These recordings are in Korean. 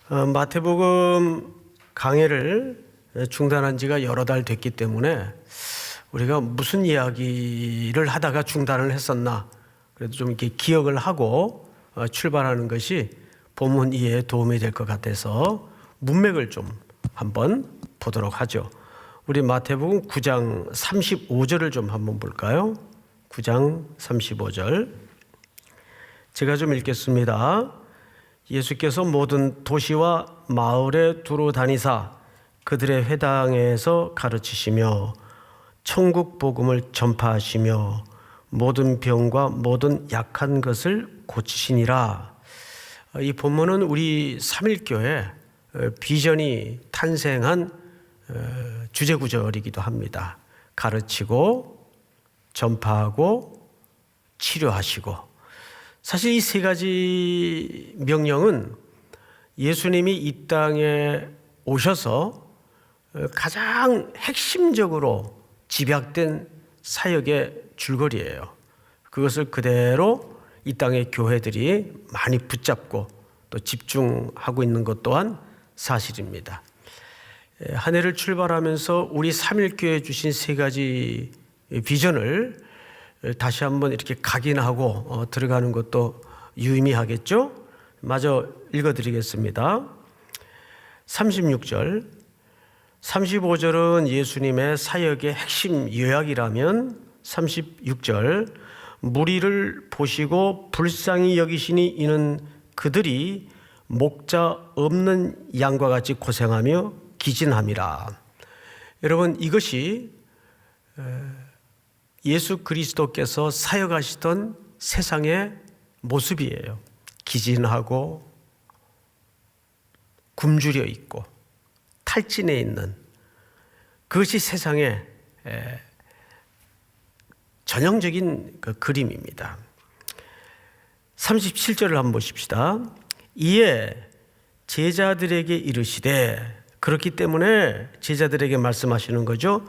마태복음 강해를 중단한 지가 여러 달 됐기 때문에 우리가 무슨 이야기를 하다가 중단을 했었나, 그래도 좀 이렇게 기억을 하고 출발하는 것이 본문 이해에 도움이 될 것 같아서 문맥을 좀 한번 보도록 하죠. 우리 마태복음 9장 35절을 좀 한번 볼까요? 9장 35절 제가 좀 읽겠습니다. 예수께서 모든 도시와 마을에 두루 다니사 그들의 회당에서 가르치시며 천국 복음을 전파하시며 모든 병과 모든 약한 것을 고치시니라. 이 본문은 우리 삼일교회 비전이 탄생한 주제구절이기도 합니다. 가르치고 전파하고 치료하시고. 사실 이 세 가지 명령은 예수님이 이 땅에 오셔서 가장 핵심적으로 집약된 사역의 줄거리예요. 그것을 그대로 이 땅의 교회들이 많이 붙잡고 또 집중하고 있는 것 또한 사실입니다. 한 해를 출발하면서 우리 삼일교회 주신 세 가지 비전을 다시 한번 이렇게 각인하고 들어가는 것도 유의미하겠죠? 마저 읽어드리겠습니다. 36절, 35절은 예수님의 사역의 핵심 요약이라면 36절, 무리를 보시고 불쌍히 여기시니 이는 그들이 목자 없는 양과 같이 고생하며 기진함이라. 여러분, 이것이 예수 그리스도께서 사역하시던 세상의 모습이에요. 기진하고 굶주려 있고 탈진해 있는, 그것이 세상의 전형적인 그 그림입니다. 37절을 한번 보십시다. 이에 제자들에게 이르시되, 그렇기 때문에 제자들에게 말씀하시는 거죠.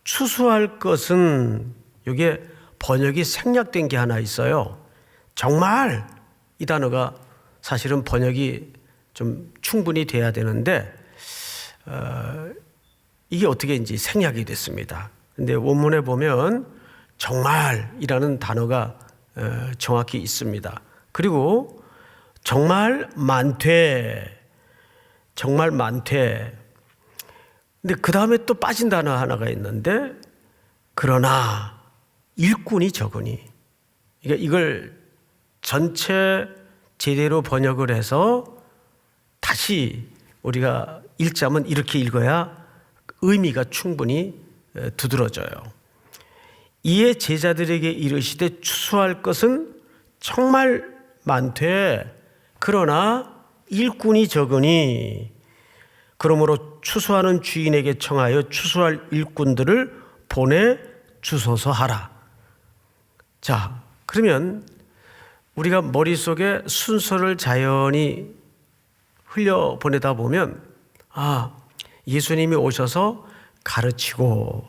추수할 것은, 이게 번역이 생략된 게 하나 있어요. 정말, 이 단어가 사실은 번역이 좀 충분히 돼야 되는데 이게 어떻게 이제 생략이 됐습니다. 근데 원문에 보면 정말이라는 단어가 정확히 있습니다. 그리고 정말 많되, 정말 많되. 근데 그 다음에 또 빠진 단어 하나가 있는데, 그러나 일꾼이 적으니. 그러니까 이걸 전체 제대로 번역을 해서 다시 우리가 읽자면 이렇게 읽어야 의미가 충분히 두드러져요. 이에 제자들에게 이르시되 추수할 것은 정말 많되 그러나 일꾼이 적으니 그러므로 추수하는 주인에게 청하여 추수할 일꾼들을 보내 주소서 하라. 자, 그러면 우리가 머릿속에 순서를 자연히 흘려보내다 보면, 예수님이 오셔서 가르치고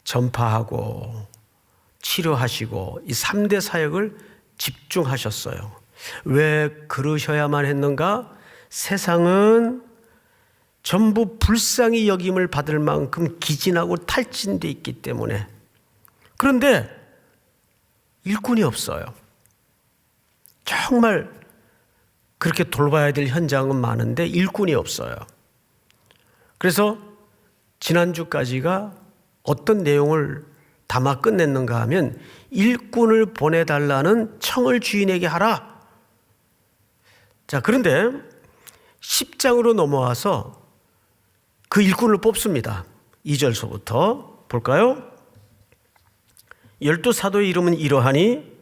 전파하고 치료하시고 이 3대 사역을 집중하셨어요. 왜 그러셔야만 했는가? 세상은 전부 불쌍히 여김을 받을 만큼 기진하고 탈진되어 있기 때문에. 그런데 일꾼이 없어요. 정말 그렇게 돌봐야 될 현장은 많은데 일꾼이 없어요. 그래서 지난주까지가 어떤 내용을 담아 끝냈는가 하면, 일꾼을 보내달라는 청을 주인에게 하라. 자, 그런데 10장으로 넘어와서 그 일꾼을 뽑습니다. 2절서부터 볼까요? 12사도의 이름은 이러하니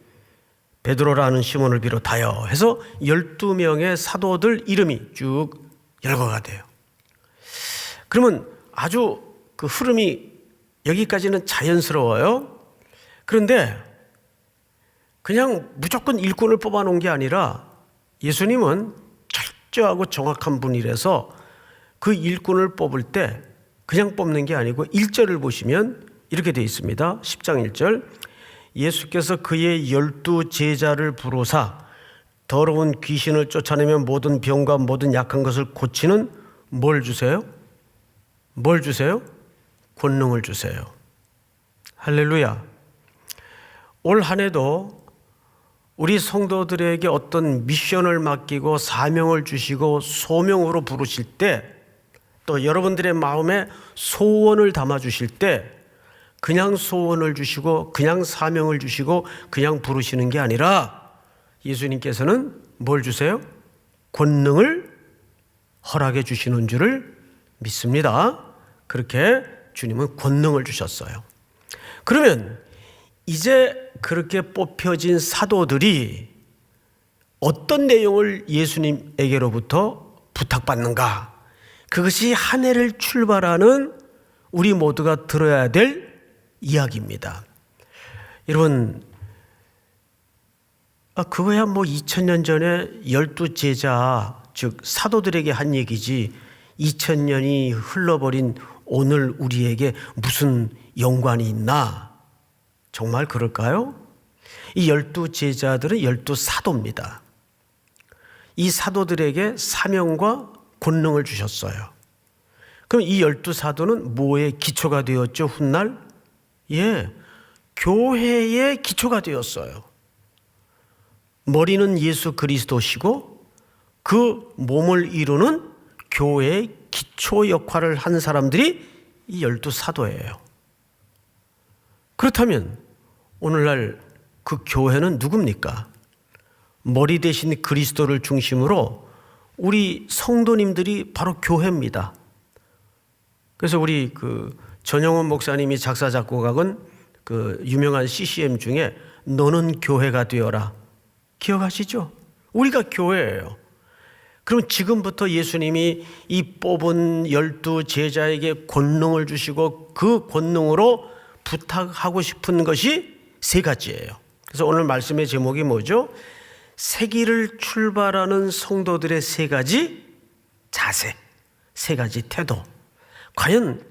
베드로라는 시몬을 비롯하여 해서 12명의 사도들 이름이 쭉 열거가 돼요. 그러면 아주 그 흐름이 여기까지는 자연스러워요. 그런데 그냥 무조건 일꾼을 뽑아놓은 게 아니라 예수님은 철저하고 정확한 분이라서 그 일꾼을 뽑을 때 그냥 뽑는 게 아니고 1절을 보시면 이렇게 되어 있습니다. 10장 1절, 예수께서 그의 12 제자를 부르사 더러운 귀신을 쫓아내며 모든 병과 모든 약한 것을 고치는 뭘 주세요? 뭘 주세요? 권능을 주세요. 할렐루야. 올 한 해도 우리 성도들에게 어떤 미션을 맡기고 사명을 주시고 소명으로 부르실 때, 또 여러분들의 마음에 소원을 담아 주실 때 그냥 소원을 주시고 그냥 사명을 주시고 그냥 부르시는 게 아니라 예수님께서는 뭘 주세요? 권능을 허락해 주시는 줄을 믿습니다. 그렇게 주님은 권능을 주셨어요. 그러면 이제 그렇게 뽑혀진 사도들이 어떤 내용을 예수님에게로부터 부탁받는가? 그것이 한 해를 출발하는 우리 모두가 들어야 될 이야기입니다. 여러분, 그거야 뭐 2000년 전에 12제자, 즉 사도들에게 한 얘기지 2000년이 흘러버린 오늘 우리에게 무슨 연관이 있나? 정말 그럴까요? 이 12제자들은 12사도입니다. 이 사도들에게 사명과 권능을 주셨어요. 그럼 이 12사도는 뭐의 기초가 되었죠? 훗날? 교회의 기초가 되었어요. 머리는 예수 그리스도시고 그 몸을 이루는 교회의 기초 역할을 한 사람들이 이 12사도예요. 그렇다면 오늘날 그 교회는 누굽니까? 머리 대신 그리스도를 중심으로 우리 성도님들이 바로 교회입니다. 그래서 우리 전영원 목사님이 작사 작곡한 유명한 CCM 중에 너는 교회가 되어라. 기억하시죠? 우리가 교회예요. 그럼 지금부터 예수님이 이 뽑은 12제자에게 권능을 주시고 그 권능으로 부탁하고 싶은 것이 세 가지예요. 그래서 오늘 말씀의 제목이 뭐죠? 새길을 출발하는 성도들의 세 가지 자세, 세 가지 태도. 과연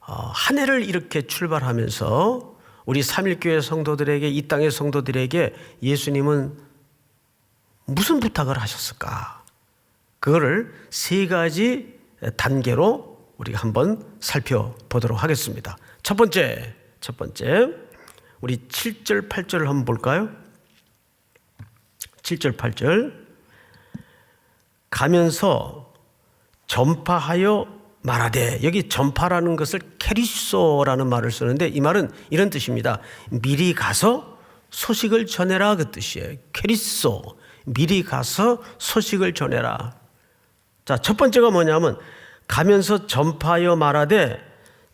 한 해를 이렇게 출발하면서 우리 삼일교회 성도들에게, 이 땅의 성도들에게 예수님은 무슨 부탁을 하셨을까? 그거를 세 가지 단계로 우리가 한번 살펴보도록 하겠습니다. 첫 번째, 우리 7절, 8절을 한번 볼까요? 7절, 8절. 가면서 전파하여 말하되, 여기 전파라는 것을 케리소라는 말을 쓰는데 이 말은 이런 뜻입니다. 미리 가서 소식을 전해라, 그 뜻이에요. 케리소, 미리 가서 소식을 전해라. 자, 첫 번째가 뭐냐면 가면서 전파하여 말하되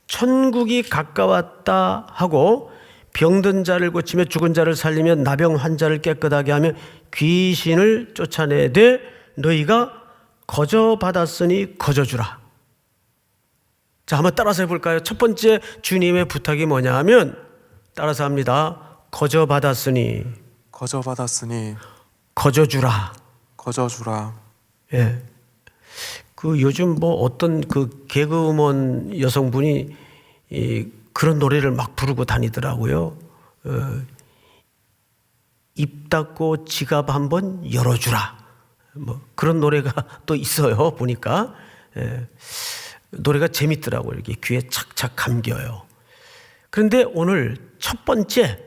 천국이 가까웠다 하고 병든 자를 고치며 죽은 자를 살리며 나병 환자를 깨끗하게 하며 귀신을 쫓아내되 너희가 거저 받았으니 거저 주라. 자, 한번 따라서 해볼까요? 첫 번째 주님의 부탁이 뭐냐 하면 따라서 합니다. 거저 받았으니 거저 주라. 예. 요즘 어떤 개그우먼 여성분이 그런 노래를 막 부르고 다니더라고요. 입 닫고 지갑 한번 열어주라. 그런 노래가 또 있어요. 보니까. 노래가 재밌더라고요. 이렇게 귀에 착착 감겨요. 그런데 오늘 첫 번째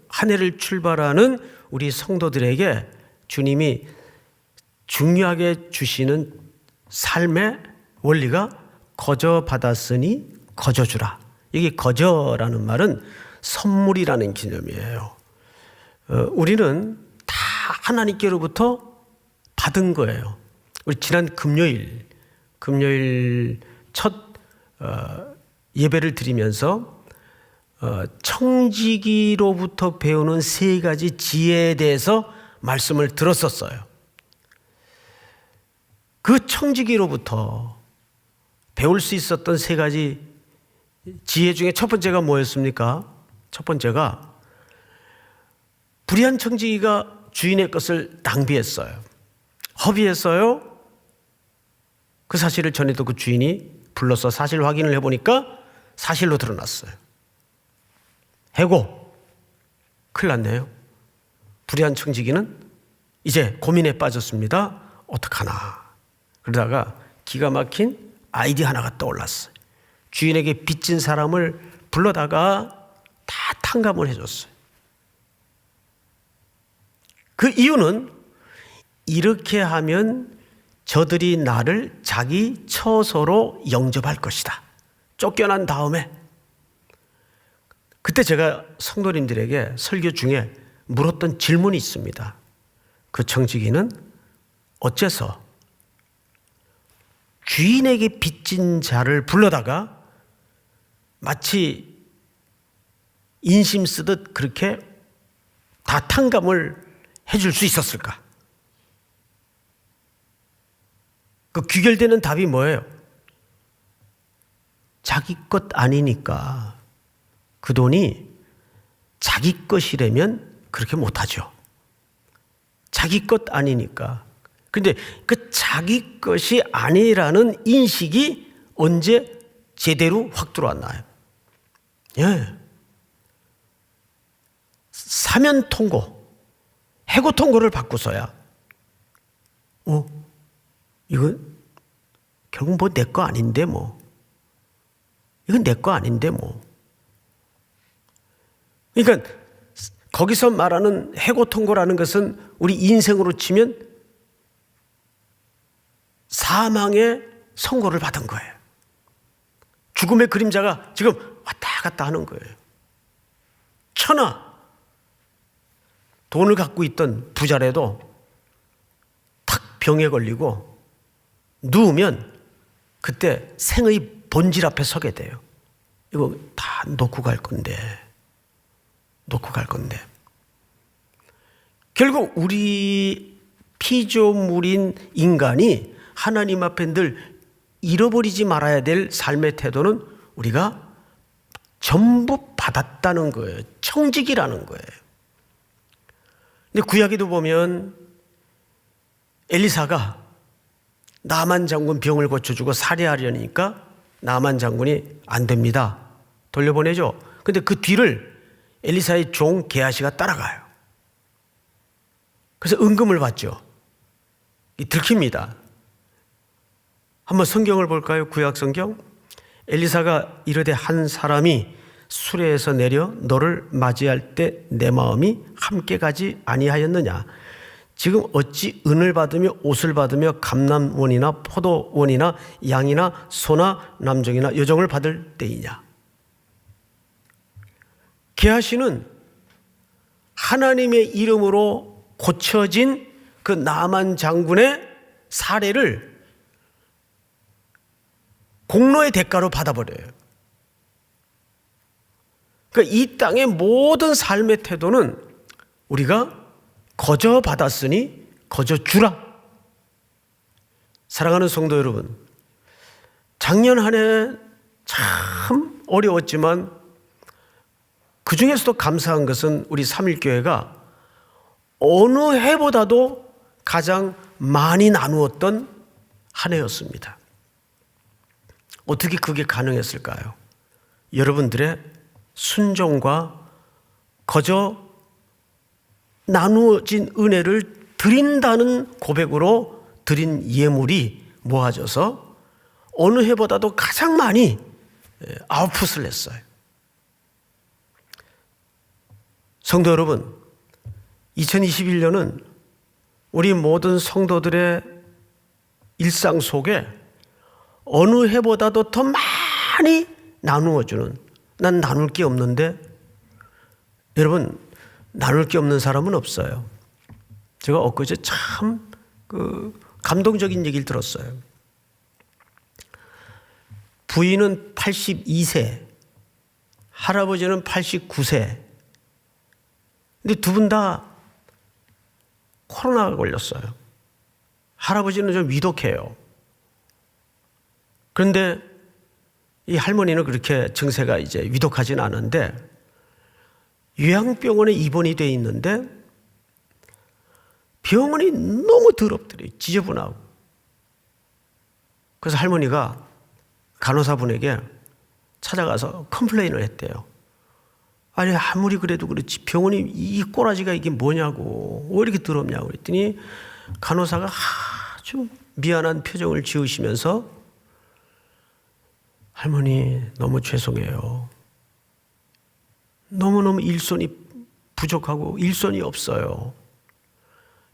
한 해를 출발하는 우리 성도들에게 주님이 중요하게 주시는 삶의 원리가 거저 받았으니 거저 주라. 여기 거저라는 말은 선물이라는 개념이에요. 우리는 다 하나님께로부터 받은 거예요. 우리 지난 금요일 첫 예배를 드리면서 청지기로부터 배우는 세 가지 지혜에 대해서 말씀을 들었었어요. 그 청지기로부터 배울 수 있었던 세 가지 지혜 중에 첫 번째가 뭐였습니까? 첫 번째가 불의한 청지기가 주인의 것을 낭비했어요. 허비했어요. 그 사실을 전해도 그 주인이 불러서 사실 확인을 해보니까 사실로 드러났어요. 해고. 큰일 났네요. 불의한 청지기는 이제 고민에 빠졌습니다. 어떡하나. 그러다가 기가 막힌 아이디어 하나가 떠올랐어요. 주인에게 빚진 사람을 불러다가 다 탕감을 해줬어요. 그 이유는 이렇게 하면 저들이 나를 자기 처소로 영접할 것이다. 쫓겨난 다음에. 그때 제가 성도님들에게 설교 중에 물었던 질문이 있습니다. 그 청지기는 어째서 주인에게 빚진 자를 불러다가 마치 인심 쓰듯 그렇게 다 탕감을 해줄 수 있었을까? 그 귀결되는 답이 뭐예요? 자기 것 아니니까. 그 돈이 자기 것이라면 그렇게 못하죠. 자기 것 아니니까. 근데 그 자기 것이 아니라는 인식이 언제 제대로 확 들어왔나요? 예. 사면 통고, 해고 통고를 받고서야, 이건 결국 뭐 내 거 아닌데 뭐. 이건 내 거 아닌데 뭐. 그러니까 거기서 말하는 해고 통고라는 것은 우리 인생으로 치면 사망의 선고를 받은 거예요. 죽음의 그림자가 지금 왔다 갔다 하는 거예요. 천하 돈을 갖고 있던 부자라도 탁 병에 걸리고 누우면 그때 생의 본질 앞에 서게 돼요. 이거 다 놓고 갈 건데. 결국 우리 피조물인 인간이 하나님 앞에 늘 잃어버리지 말아야 될 삶의 태도는 우리가 전부 받았다는 거예요. 청지기라는 거예요. 근데 구약에도 보면 엘리사가 나만 장군 병을 고쳐주고 살해하려니까 나만 장군이 안 됩니다. 돌려보내죠. 근데 그 뒤를 엘리사의 종 게하시가 따라가요. 그래서 은금을 받죠. 들킵니다. 한번 성경을 볼까요? 구약 성경. 엘리사가 이르되 한 사람이 수레에서 내려 너를 맞이할 때 내 마음이 함께 가지 아니하였느냐. 지금 어찌 은을 받으며 옷을 받으며 감람원이나 포도원이나 양이나 소나 남종이나 여종을 받을 때이냐. 게하시는 하나님의 이름으로 고쳐진 그 나만 장군의 사례를 공로의 대가로 받아버려요. 그러니까 이 땅의 모든 삶의 태도는 우리가 거저 받았으니 거저 주라. 사랑하는 성도 여러분, 작년 한 해 참 어려웠지만 그 중에서도 감사한 것은 우리 삼일교회가 어느 해보다도 가장 많이 나누었던 한 해였습니다. 어떻게 그게 가능했을까요? 여러분들의 순종과 거저 나누어진 은혜를 드린다는 고백으로 드린 예물이 모아져서 어느 해보다도 가장 많이 아웃풋을 냈어요. 성도 여러분, 2021년은 우리 모든 성도들의 일상 속에 어느 해보다도 더 많이 나누어주는, 난 나눌 게 없는데, 여러분 나눌 게 없는 사람은 없어요. 제가 엊그제 참 감동적인 얘기를 들었어요. 부인은 82세, 할아버지는 89세. 근데 두 분 다 코로나가 걸렸어요. 할아버지는 좀 위독해요. 그런데 이 할머니는 그렇게 증세가 이제 위독하진 않은데 요양병원에 입원이 돼 있는데 병원이 너무 더럽더래요. 지저분하고. 그래서 할머니가 간호사분에게 찾아가서 컴플레인을 했대요. 아니 아무리 그래도 그렇지 병원이 이 꼬라지가 이게 뭐냐고 왜 이렇게 더럽냐고 그랬더니 간호사가 아주 미안한 표정을 지으시면서 할머니 너무 죄송해요. 너무너무 일손이 부족하고 일손이 없어요.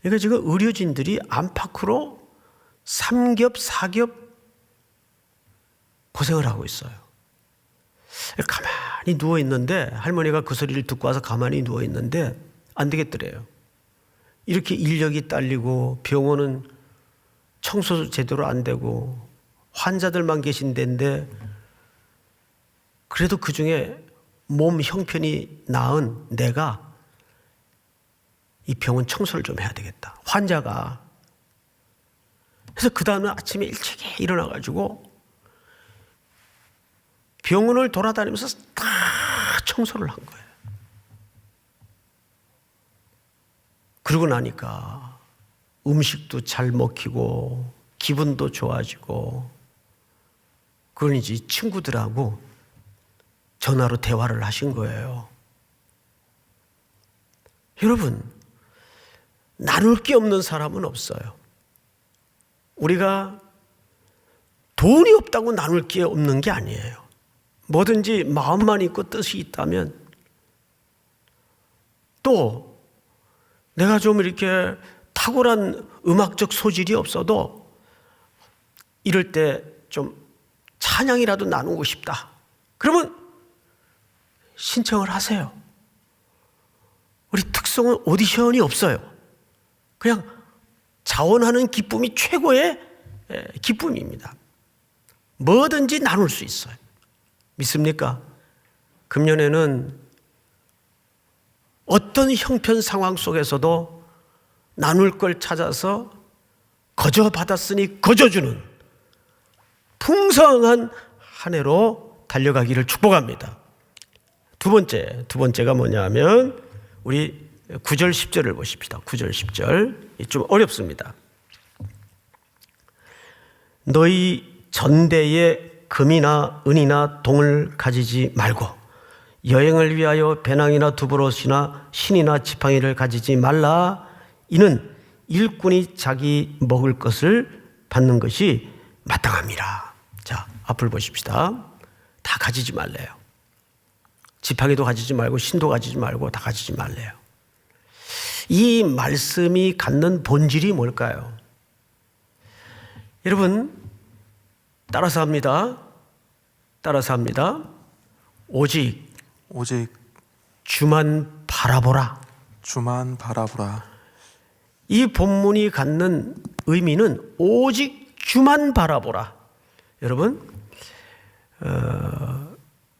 그러니까 지금 의료진들이 안팎으로 3겹 4겹 고생을 하고 있어요. 가만히 누워있는데 할머니가 그 소리를 듣고 와서 가만히 누워있는데 안 되겠더래요. 이렇게 인력이 딸리고 병원은 청소도 제대로 안 되고 환자들만 계신 데인데 그래도 그중에 몸 형편이 나은 내가 이 병원 청소를 좀 해야 되겠다. 환자가. 그래서 그 다음에 아침에 일찍이 일어나가지고 병원을 돌아다니면서 다 청소를 한 거예요. 그러고 나니까 음식도 잘 먹히고 기분도 좋아지고 그러니 친구들하고 전화로 대화를 하신 거예요. 여러분, 나눌 게 없는 사람은 없어요. 우리가 돈이 없다고 나눌 게 없는 게 아니에요. 뭐든지 마음만 있고 뜻이 있다면 또 내가 좀 이렇게 탁월한 음악적 소질이 없어도 이럴 때 좀 찬양이라도 나누고 싶다. 그러면 신청을 하세요. 우리 특성은 오디션이 없어요. 그냥 자원하는 기쁨이 최고의 기쁨입니다. 뭐든지 나눌 수 있어요. 믿습니까? 금년에는 어떤 형편 상황 속에서도 나눌 걸 찾아서 거저 받았으니 거저주는 풍성한 한 해로 달려가기를 축복합니다. 두 번째가 뭐냐면 우리 9절 10절을 보십시다. 9절 10절 좀 어렵습니다. 너희 전대에 금이나 은이나 동을 가지지 말고 여행을 위하여 배낭이나 두부롯이나 신이나 지팡이를 가지지 말라. 이는 일꾼이 자기 먹을 것을 받는 것이 마땅함이라. 자, 앞을 보십시다. 다 가지지 말래요. 지팡이도 가지지 말고 신도 가지지 말고 다 가지지 말래요. 이 말씀이 갖는 본질이 뭘까요? 여러분, 따라서 합니다. 오직 주만 바라보라. 이 본문이 갖는 의미는 오직 주만 바라보라. 여러분,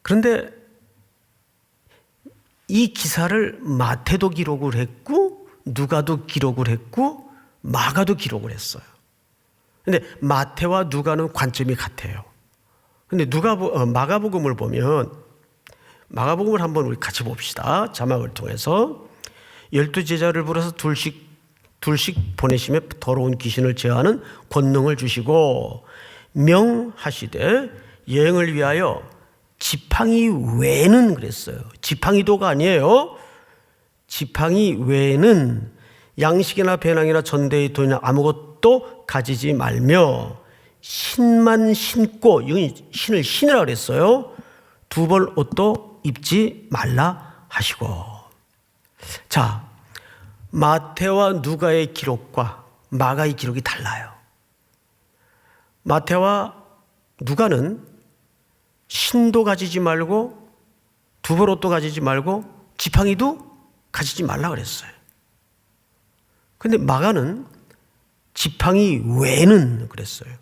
그런데 이 기사를 마태도 기록을 했고 누가도 기록을 했고 마가도 기록을 했어요. 근데 마태와 누가는 관점이 같아요. 근데 마가복음을 보면 마가복음을 한번 우리 같이 봅시다. 자막을 통해서 12제자를 불러서 둘씩 보내시며 더러운 귀신을 제어하는 권능을 주시고 명하시되 여행을 위하여 지팡이 외에는 그랬어요. 지팡이도가 아니에요. 지팡이 외에는 양식이나 배낭이나 전대의 돈이나 아무것도 가지지 말며 신만 신고, 여기 신을 신으라 그랬어요. 두 벌 옷도 입지 말라 하시고. 자, 마태와 누가의 기록과 마가의 기록이 달라요. 마태와 누가는 신도 가지지 말고 두 벌 옷도 가지지 말고 지팡이도 가지지 말라 그랬어요. 근데 마가는 지팡이 외는 그랬어요.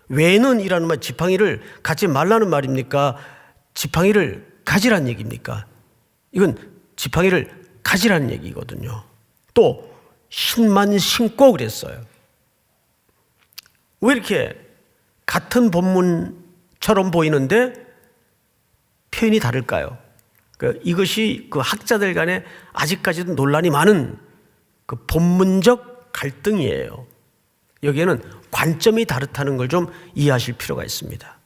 외는 이라는 말, 지팡이를 갖지 말라는 말입니까? 지팡이를 가지라는 얘기입니까? 이건 지팡이를 가지라는 얘기거든요. 또 신만 신고 그랬어요. 왜 이렇게 같은 본문처럼 보이는데 표현이 다를까요? 이것이 그 학자들 간에 아직까지도 논란이 많은 그 본문적 갈등이에요. 여기에는 관점이 다르다는 걸 좀 이해하실 필요가 있습니다.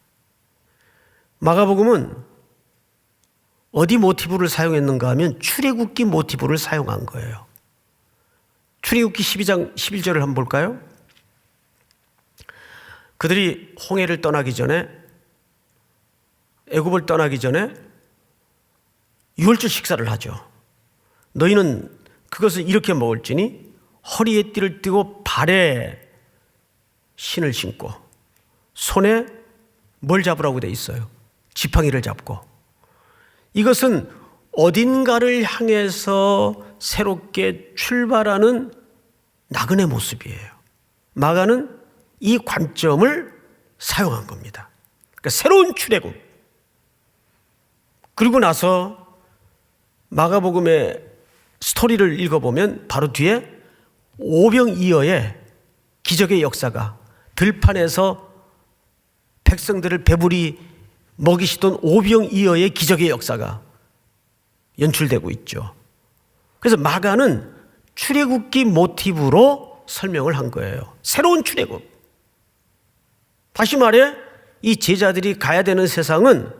마가복음은 어디 모티브를 사용했는가 하면 출애굽기 모티브를 사용한 거예요. 출애굽기 12장 11절을 한번 볼까요? 그들이 홍해를 떠나기 전에, 애굽을 떠나기 전에 유월절 식사를 하죠. 너희는 그것을 이렇게 먹을지니 허리에 띠를 띠고 발에 신을 신고 손에 뭘 잡으라고 돼 있어요? 지팡이를 잡고. 이것은 어딘가를 향해서 새롭게 출발하는 나그네 모습이에요. 마가는 이 관점을 사용한 겁니다. 그러니까 새로운 출애굽. 그리고 나서 마가복음의 스토리를 읽어보면 바로 뒤에 오병이어의 기적의 역사가, 들판에서 백성들을 배불리 먹이시던 오병이어의 기적의 역사가 연출되고 있죠. 그래서 마가는 출애굽기 모티브로 설명을 한 거예요. 새로운 출애굽. 다시 말해 이 제자들이 가야 되는 세상은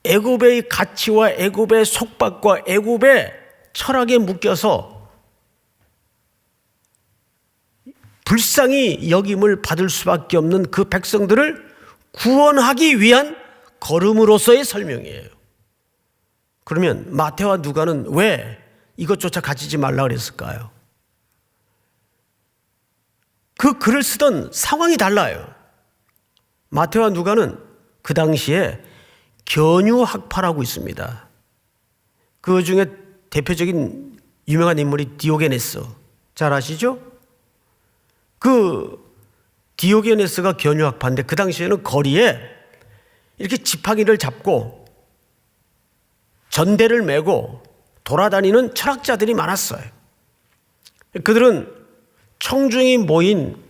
애굽의 가치와 애굽의 속박과 애굽의 철학에 묶여서 불쌍히 여김을 받을 수밖에 없는 그 백성들을 구원하기 위한 걸음으로서의 설명이에요. 그러면 마태와 누가는 왜 이것조차 가지지 말라 그랬을까요? 그 글을 쓰던 상황이 달라요. 마태와 누가는 그 당시에 견유학파라고 있습니다. 그 중에 대표적인 유명한 인물이 디오게네스. 잘 아시죠? 그 디오게네스가 견유학파인데 그 당시에는 거리에 이렇게 지팡이를 잡고 전대를 메고 돌아다니는 철학자들이 많았어요. 그들은 청중이 모인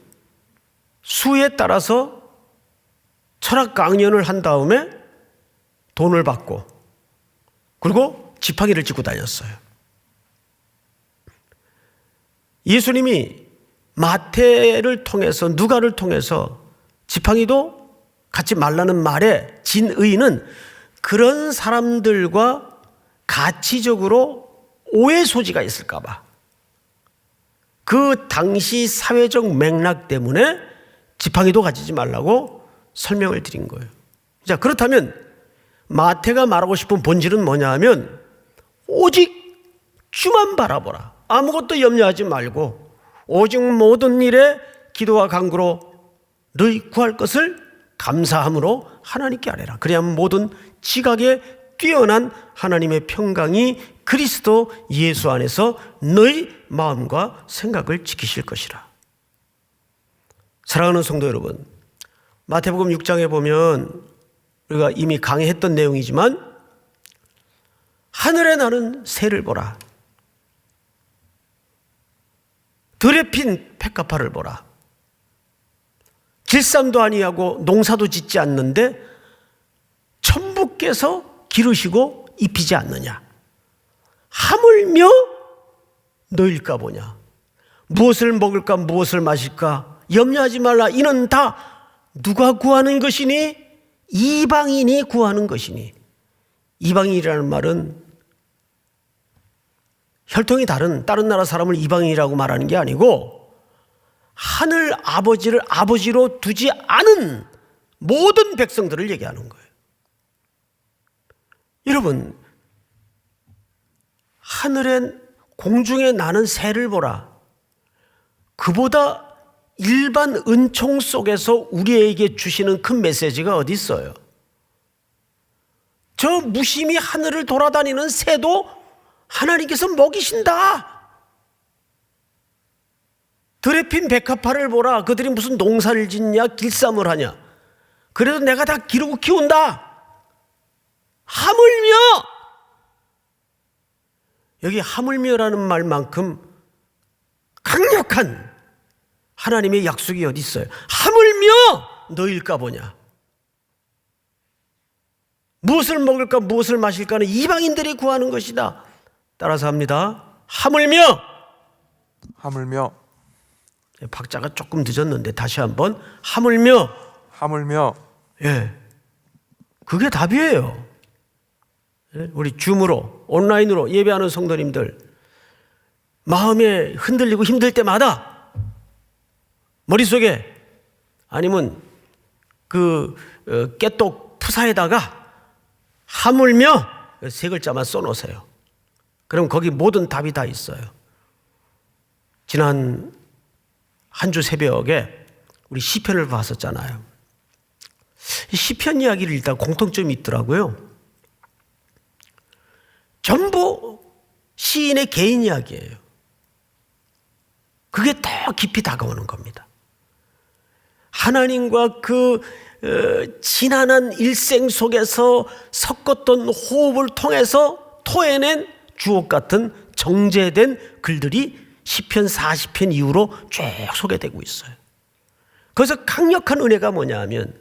수에 따라서 철학 강연을 한 다음에 돈을 받고 그리고 지팡이를 짚고 다녔어요. 예수님이 마태를 통해서 누가를 통해서 지팡이도 갖지 말라는 말에 진의는 그런 사람들과 가치적으로 오해 소지가 있을까 봐. 그 당시 사회적 맥락 때문에 지팡이도 가지지 말라고 설명을 드린 거예요. 자, 그렇다면 마태가 말하고 싶은 본질은 뭐냐 하면 오직 주만 바라보라. 아무것도 염려하지 말고 오직 모든 일에 기도와 간구로 너희 구할 것을 감사함으로 하나님께 아뢰라. 그래야만 모든 지각에 뛰어난 하나님의 평강이 그리스도 예수 안에서 너희 마음과 생각을 지키실 것이라. 사랑하는 성도 여러분, 마태복음 6장에 보면 우리가 이미 강의했던 내용이지만 하늘에 나는 새를 보라. 들에 핀 백합화를 보라. 길쌈도 아니하고 농사도 짓지 않는데 천부께서 기르시고 입히지 않느냐. 하물며 너일까 보냐. 무엇을 먹을까 무엇을 마실까 염려하지 말라. 이는 다 누가 구하는 것이니? 이방인이 구하는 것이니. 이방인이라는 말은 혈통이 다른 나라 사람을 이방인이라고 말하는 게 아니고 하늘 아버지를 아버지로 두지 않은 모든 백성들을 얘기하는 거예요. 여러분, 하늘에 공중에 나는 새를 보라. 그보다 일반 은총 속에서 우리에게 주시는 큰 메시지가 어디 있어요? 저 무심히 하늘을 돌아다니는 새도 하나님께서 먹이신다. 들에 핀 백합화를 보라. 그들이 무슨 농사를 짓냐 길쌈을 하냐. 그래도 내가 다 기르고 키운다. 하물며, 여기 하물며라는 말만큼 강력한 하나님의 약속이 어디 있어요? 하물며 너일까 보냐. 무엇을 먹을까 무엇을 마실까는 이방인들이 구하는 것이다. 따라서 합니다. 하물며. 박자가 조금 늦었는데 다시 한번. 하물며. 하물며. 예, 그게 답이에요. 우리 줌으로 온라인으로 예배하는 성도님들, 마음에 흔들리고 힘들 때마다 머릿속에 아니면 깨똑 푸사에다가 하물며 세 글자만 써놓으세요. 그럼 거기 모든 답이 다 있어요. 지난 한 주 새벽에 우리 시편을 봤었잖아요. 시편 이야기를 일단 공통점이 있더라고요. 전부 시인의 개인 이야기예요. 그게 더 깊이 다가오는 겁니다. 하나님과 지난한 일생 속에서 섞었던 호흡을 통해서 토해낸 주옥 같은 정제된 글들이 시편 40편 이후로 쭉 소개되고 있어요. 그래서 강력한 은혜가 뭐냐 하면,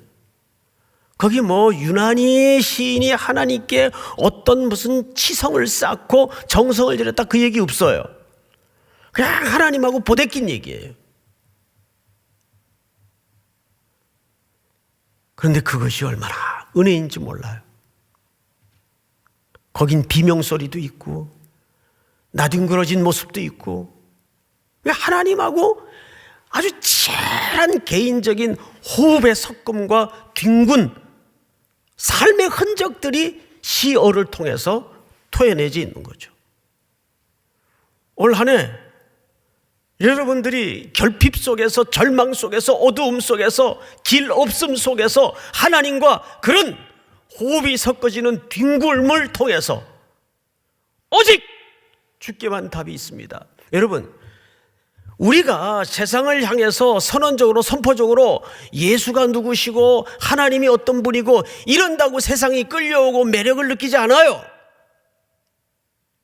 거기 유난히 시인이 하나님께 어떤 무슨 치성을 쌓고 정성을 들였다 그 얘기 없어요. 그냥 하나님하고 보대낀 얘기예요. 그런데 그것이 얼마나 은혜인지 몰라요. 거긴 비명소리도 있고 나뒹굴어진 모습도 있고, 하나님하고 아주 치열한 개인적인 호흡의 섞음과 뒹군 삶의 흔적들이 시어를 통해서 토해내지 있는 거죠. 올 한 해 여러분들이 결핍 속에서, 절망 속에서, 어두움 속에서, 길 없음 속에서 하나님과 그런 호흡이 섞어지는 뒹굴음을 통해서 오직 주께만 답이 있습니다. 여러분, 우리가 세상을 향해서 선언적으로, 선포적으로 예수가 누구시고 하나님이 어떤 분이고 이런다고 세상이 끌려오고 매력을 느끼지 않아요.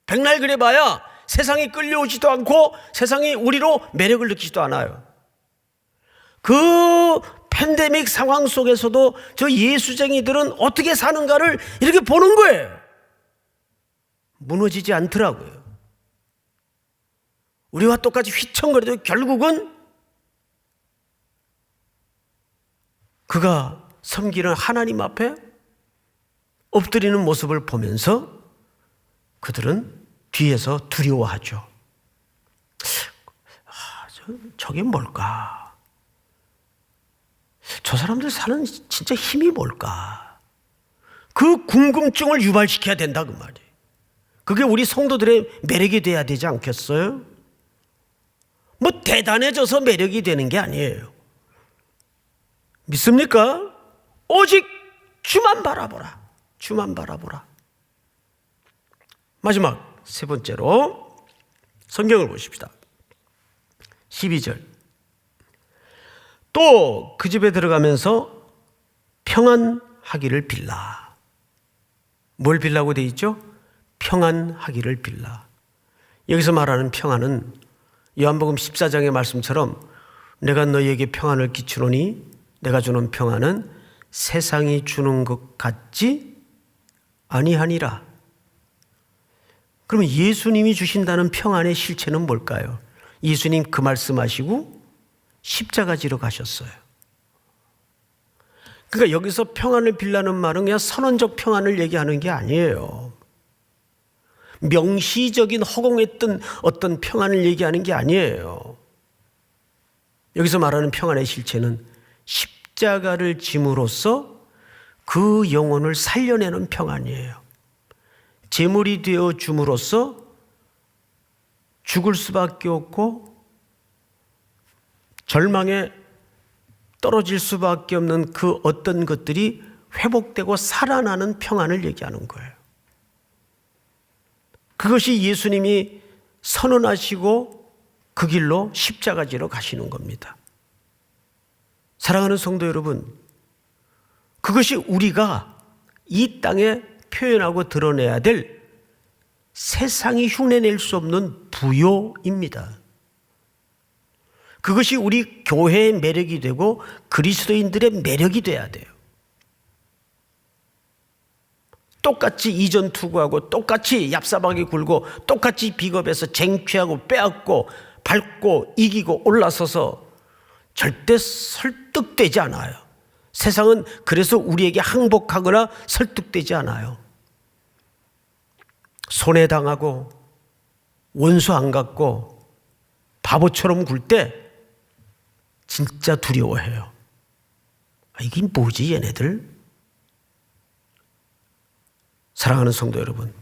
백날 그래봐야 세상이 끌려오지도 않고 세상이 우리로 매력을 느끼지도 않아요. 그 팬데믹 상황 속에서도 저 예수쟁이들은 어떻게 사는가를 이렇게 보는 거예요. 무너지지 않더라고요. 우리와 똑같이 휘청거려도 결국은 그가 섬기는 하나님 앞에 엎드리는 모습을 보면서 그들은 뒤에서 두려워하죠. 저게 뭘까? 저 사람들 사는 진짜 힘이 뭘까? 그 궁금증을 유발시켜야 된다 그 말이에요. 그게 우리 성도들의 매력이 돼야 되지 않겠어요? 대단해져서 매력이 되는 게 아니에요. 믿습니까? 오직 주만 바라보라. 주만 바라보라. 마지막 세 번째로 성경을 보십시다. 12절. 또 그 집에 들어가면서 평안하기를 빌라. 뭘 빌라고 돼 있죠? 평안하기를 빌라. 여기서 말하는 평안은 요한복음 14장의 말씀처럼 내가 너희에게 평안을 끼치노니 내가 주는 평안은 세상이 주는 것 같지 아니하니라. 그러면 예수님이 주신다는 평안의 실체는 뭘까요? 예수님 그 말씀하시고 십자가 지러 가셨어요. 그러니까 여기서 평안을 빌라는 말은 그냥 선언적 평안을 얘기하는 게 아니에요. 명시적인 허공했던 어떤 평안을 얘기하는 게 아니에요. 여기서 말하는 평안의 실체는 십자가를 짐으로써 그 영혼을 살려내는 평안이에요. 제물이 되어 줌으로써 죽을 수밖에 없고 절망에 떨어질 수밖에 없는 그 어떤 것들이 회복되고 살아나는 평안을 얘기하는 거예요. 그것이 예수님이 선언하시고 그 길로 십자가 지러 가시는 겁니다. 사랑하는 성도 여러분, 그것이 우리가 이 땅에 표현하고 드러내야 될 세상이 흉내낼 수 없는 부요입니다. 그것이 우리 교회의 매력이 되고 그리스도인들의 매력이 돼야 돼요. 똑같이 이전 투구하고 똑같이 얍삽하게 굴고 똑같이 비겁해서 쟁취하고 빼앗고 밟고 이기고 올라서서 절대 설득되지 않아요. 세상은 그래서 우리에게 항복하거나 설득되지 않아요. 손해당하고 원수 안 갖고 바보처럼 굴 때 진짜 두려워해요. 이게 뭐지 얘네들? 사랑하는 성도 여러분,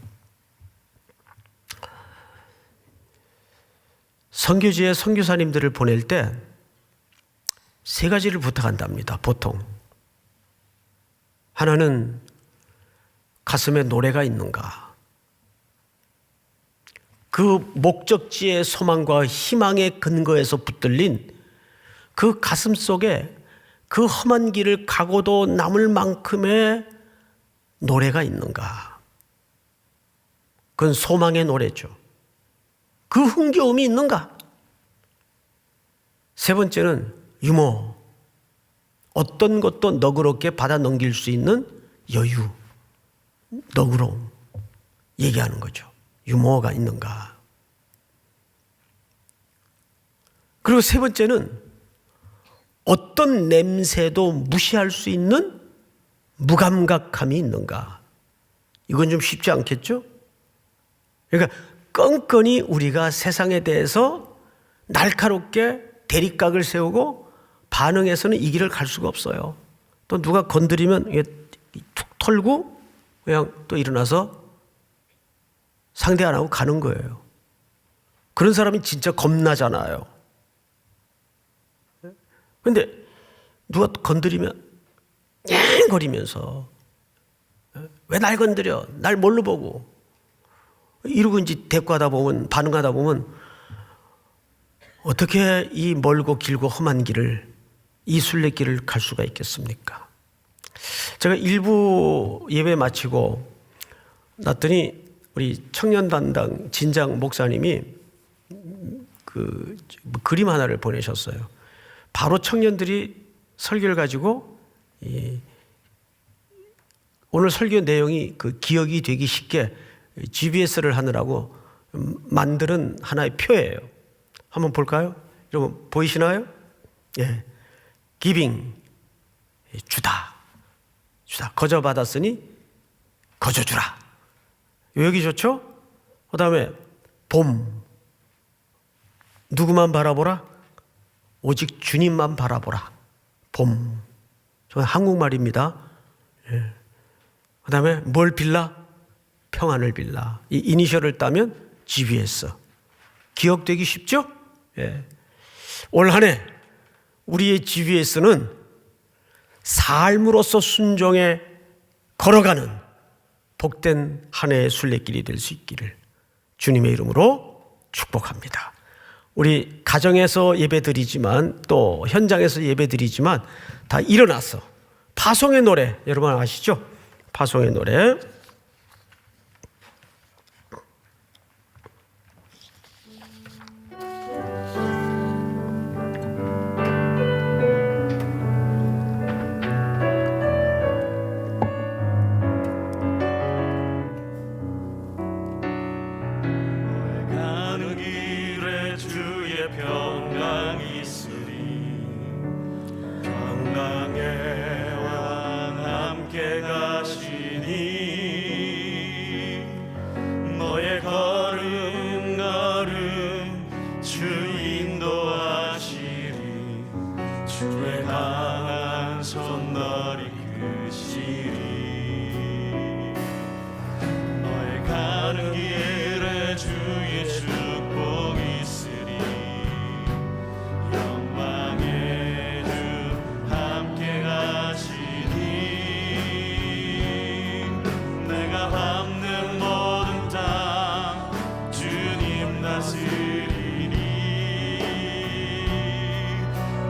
선교지에 선교사님들을 보낼 때 세 가지를 부탁한답니다. 보통 하나는 가슴에 노래가 있는가, 그 목적지의 소망과 희망의 근거에서 붙들린 그 가슴 속에 그 험한 길을 가고도 남을 만큼의 노래가 있는가. 그건 소망의 노래죠. 그 흥겨움이 있는가. 세 번째는 유머, 어떤 것도 너그럽게 받아 넘길 수 있는 여유, 너그러움 얘기하는 거죠. 유머가 있는가. 그리고 세 번째는 어떤 냄새도 무시할 수 있는 무감각함이 있는가. 이건 좀 쉽지 않겠죠? 그러니까 끈끈이 우리가 세상에 대해서 날카롭게 대립각을 세우고 반응해서는 이 길을 갈 수가 없어요. 또 누가 건드리면 툭 털고 그냥 또 일어나서 상대 안 하고 가는 거예요. 그런 사람이 진짜 겁나잖아요. 그런데 누가 건드리면 냥거리면서 왜 날 건드려? 날 뭘로 보고? 이러고 이제 대꾸하다 보면, 반응하다 보면 어떻게 이 멀고 길고 험한 길을, 이 순례길을 갈 수가 있겠습니까? 제가 일부 예배 마치고 났더니 우리 청년 담당 진장 목사님이 그림 하나를 보내셨어요. 바로 청년들이 설교를 가지고 오늘 설교 내용이 기억이 되기 쉽게 GBS를 하느라고 만드는 하나의 표예요. 한번 볼까요? 여러분 보이시나요? 예. 기빙, 주다. 거저 받았으니 거저 주라. 여기 좋죠? 그 다음에 봄, 누구만 바라보라? 오직 주님만 바라보라. 봄. 저는 한국말입니다. 예. 그 다음에 뭘 빌라? 평안을 빌라. 이 이니셜을 따면 GBS. 기억되기 쉽죠? 예. 올 한 해 우리의 GBS는 삶으로서 순종에 걸어가는 복된 한 해의 순례길이 될 수 있기를 주님의 이름으로 축복합니다. 우리 가정에서 예배드리지만 또 현장에서 예배드리지만 다 일어나서 파송의 노래, 여러분 아시죠? 파송의 노래.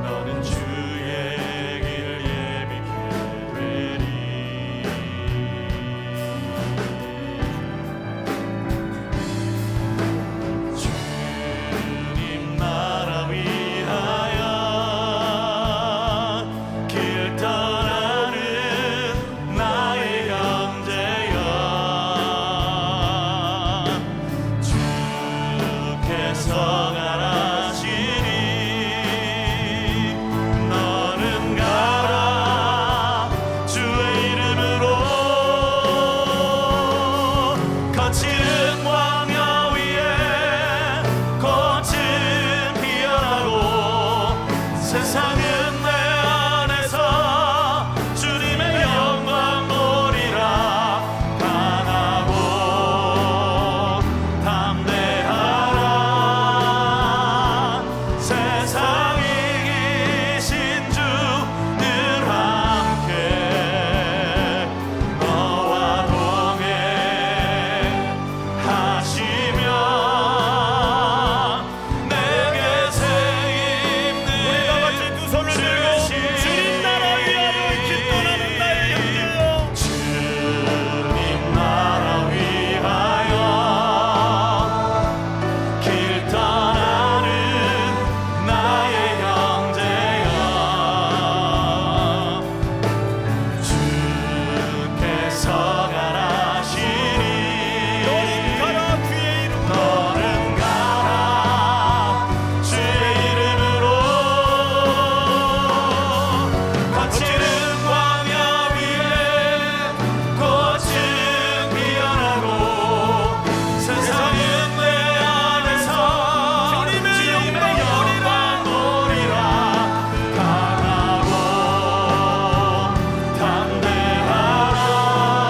너는 주의 길 예비해 세상은 내 안에서 주님의 영광 보리라. 강하고 담대하라. 세상 이기신 주 늘 함께 너와 동행하시며 내게 새 힘을 우리가 같이 두 손을 들고 주님 나라 위하여 기도하는 나의 형제여, 주님 나라 위하여 길 떠나는 나의 형제여, 주께서 가라시니 너는 가라 주의 이름으로. 너는 가라 주의 이름으로. 거칠은 광야 위에 꽃은 피어나고 세상은 내 안에서 주님의 영광 보리라. 강하고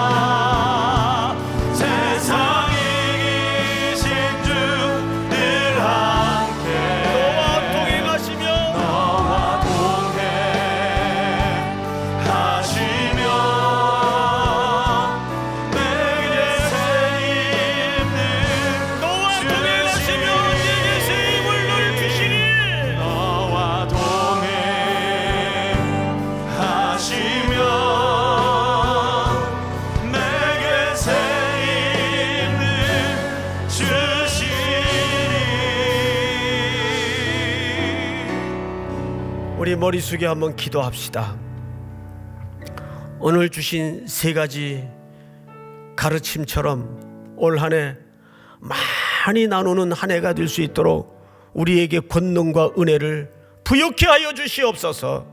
담대하라. 세상 이기신 주 늘 함께 너와 동행하시며 너와 동행하시며 내게 새 힘을 너와 동행하시며 내게 새 힘을 늘 주시니 너와 동행하시며 내게 새 힘을 주시니. 우리 머리 숙여 한번 기도합시다. 오늘 주신 세 가지 가르침처럼 올 한 해 많이 나누는 한 해가 될 수 있도록 우리에게 권능과 은혜를 부욕케 하여 주시옵소서.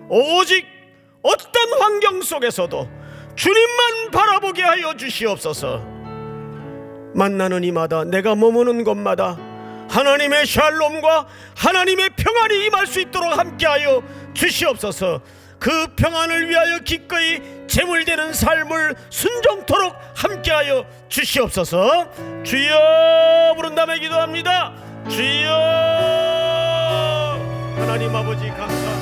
오직 어떤 환경 속에서도 주님만 바라보게 하여 주시옵소서. 만나는 이마다 내가 머무는 곳마다 하나님의 샬롬과 하나님의 평안이 임할 수 있도록 함께하여 주시옵소서. 그 평안을 위하여 기꺼이 제물되는 삶을 순종토록 함께하여 주시옵소서. 주여 부른 다음에 기도합니다. 주여. 하나님 아버지 감사합니다.